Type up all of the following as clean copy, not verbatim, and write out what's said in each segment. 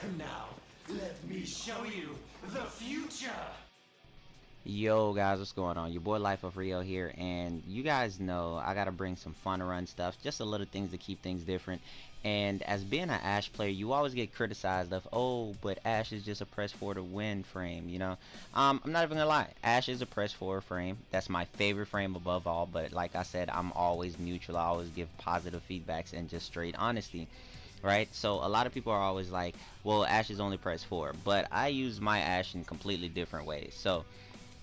And now, let me show you the future! Yo guys, what's going on? Your boy Life of Rio here, and you guys know I gotta bring some fun run stuff, just a little things to keep things different. And as being an Ashe player, you always get criticized of, oh, but Ashe is just a press 4 to win frame, you know. I'm not even gonna lie, Ashe is a press 4 frame. That's my favorite frame above all, but like I said, I'm always neutral. I always give positive feedbacks and just straight honesty, right? So a lot of people are always like, well, Ashe is only press 4, but I use my Ashe in completely different ways. So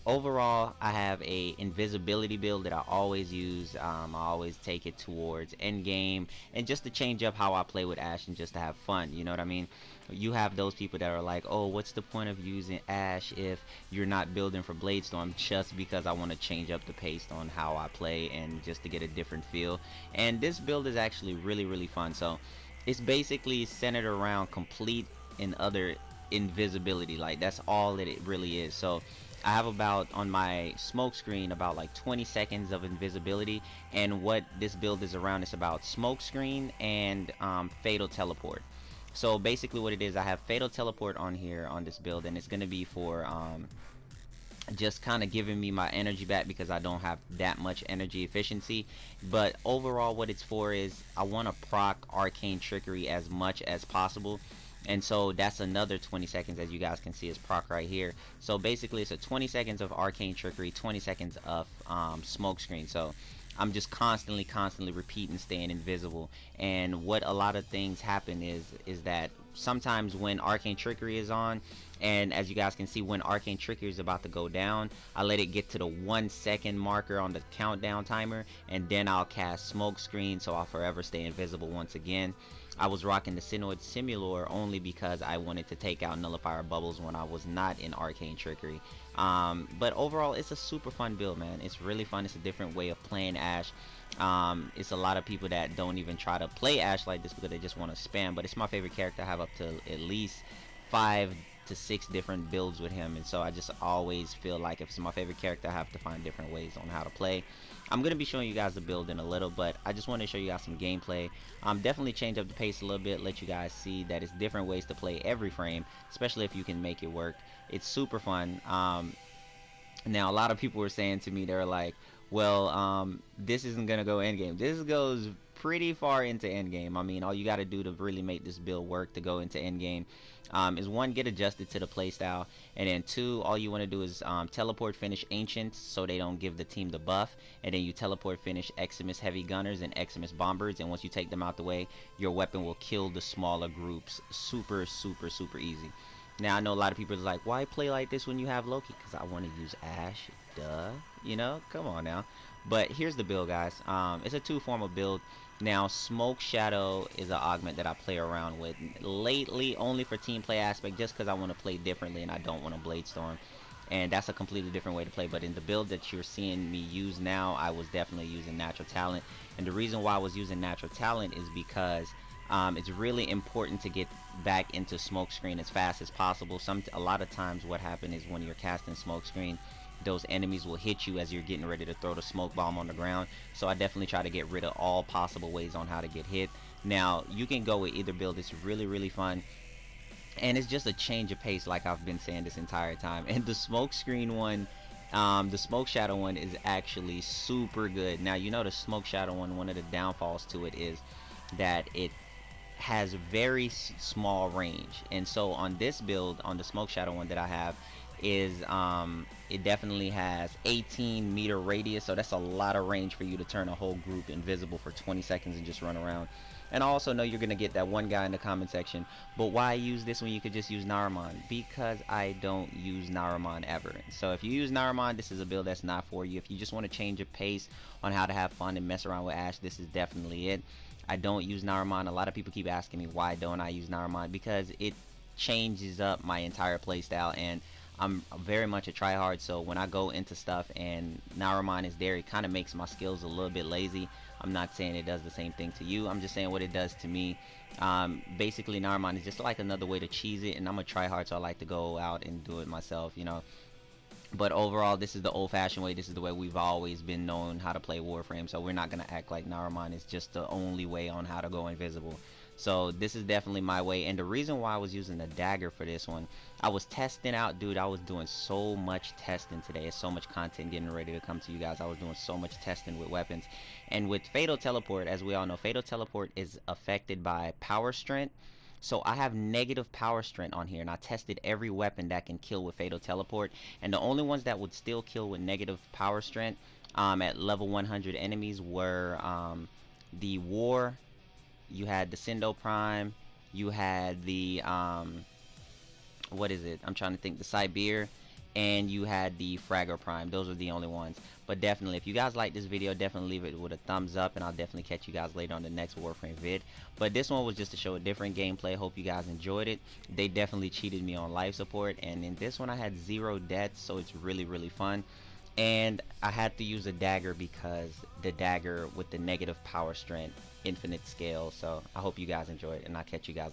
overall, I have a invisibility build that I always use. I always take it towards end game, and just to change up how I play with Ashe and just to have fun, you know what I mean? You have those people that are like, oh, what's the point of using Ashe if you're not building for Bladestorm? Just because I want to change up the pace on how I play and just to get a different feel. And this build is actually really fun. So it's basically centered around complete and other invisibility. Like, that's all that it really is. So I have about, on my smoke screen, about like 20 seconds of invisibility, and what this build is around is about smoke screen and fatal teleport. So basically what it is, I have fatal teleport on here on this build, and it's going to be for just kind of giving me my energy back because I don't have that much energy efficiency. But overall what it's for is I want to proc arcane trickery as much as possible. And so that's another 20 seconds, as you guys can see, is proc right here. So basically it's a 20 seconds of arcane trickery, 20 seconds of smoke screen. So I'm just constantly repeating, staying invisible. And what a lot of things happen is that sometimes when arcane trickery is on, and as you guys can see, when arcane trickery is about to go down, I let it get to the 1 second marker on the countdown timer, and then I'll cast smoke screen, so I'll forever stay invisible once again. I was rocking the Synoid Simulor only because I wanted to take out nullifier bubbles when I was not in arcane trickery. But overall, it's a super fun build, man. It's really fun. It's a different way of playing Ashe. It's a lot of people that don't even try to play Ashe like this because they just want to spam, but it's my favorite character. I have up to at least 5 to 6 different builds with him, and so I just always feel like if it's my favorite character, I have to find different ways on how to play. I'm going to be showing you guys the build in a little, but I just want to show you guys some gameplay. Definitely change up the pace a little bit, let you guys see that it's different ways to play every frame, especially if you can make it work. It's super fun. Now a lot of people were saying to me, they were like, well, this isn't going to go endgame. This goes pretty far into endgame. I mean, all you got to do to really make this build work to go into endgame is 1, get adjusted to the playstyle, and then 2, all you want to do is teleport finish ancients so they don't give the team the buff, and then you teleport finish Eximus heavy gunners and Eximus bombers, and once you take them out the way, your weapon will kill the smaller groups. Super easy. Now I know a lot of people are like, why play like this when you have Loki? Because I want to use Ashe, duh, you know, come on now. But here's the build, guys. It's a 2-formal build. Now Smoke Shadow is an augment that I play around with lately, only for team play aspect, just because I want to play differently and I don't want to Bladestorm, and that's a completely different way to play. But in the build that you're seeing me use now, I was definitely using natural talent, and the reason why I was using natural talent is because it's really important to get back into smoke screen as fast as possible. A lot of times what happens is when you're casting smoke screen, those enemies will hit you as you're getting ready to throw the smoke bomb on the ground. So I definitely try to get rid of all possible ways on how to get hit. Now you can go with either build. It's really fun, and it's just a change of pace, like I've been saying this entire time. And the smoke screen one, the smoke shadow one, is actually super good. Now, you know, the smoke shadow one of the downfalls to it is that it has very small range, and so on this build, on the smoke shadow one that I have, is it definitely has 18-meter radius, so that's a lot of range for you to turn a whole group invisible for 20 seconds and just run around. And I also know you're gonna get that one guy in the comment section, but why use this when you could just use Naramon? Because I don't use Naramon ever. So if you use Naramon, this is a build that's not for you. If you just want to change your pace on how to have fun and mess around with Ashe, this is definitely it. I don't use Naramon. A lot of people keep asking me why don't I use Naramon, because it changes up my entire playstyle, and I'm very much a tryhard. So when I go into stuff and Naramon is there, it kind of makes my skills a little bit lazy. I'm not saying it does the same thing to you. I'm just saying what it does to me. Basically, Naramon is just like another way to cheese it, and I'm a tryhard, so I like to go out and do it myself, you know. But overall, this is the old-fashioned way. This is the way we've always been known how to play Warframe. So we're not going to act like Naramon is just the only way on how to go invisible. So this is definitely my way. And the reason why I was using the dagger for this one, I was testing out, dude. I was doing so much testing today. It's so much content getting ready to come to you guys. I was doing so much testing with weapons. And with Fatal Teleport, as we all know, Fatal Teleport is affected by power strength. So I have negative power strength on here, and I tested every weapon that can kill with Fatal Teleport, and the only ones that would still kill with negative power strength at level 100 enemies were the War, you had the Sendo Prime, you had the what is it? I'm trying to think. The Sibir, and you had the Fragger Prime. Those are the only ones. But definitely, if you guys like this video, definitely leave it with a thumbs up, and I'll definitely catch you guys later on the next Warframe vid. But this one was just to show a different gameplay. Hope you guys enjoyed it. They definitely cheated me on life support, and in this one I had 0 deaths, so it's really fun. And I had to use a dagger because the dagger with the negative power strength, infinite scale. So I hope you guys enjoyed it, and I'll catch you guys.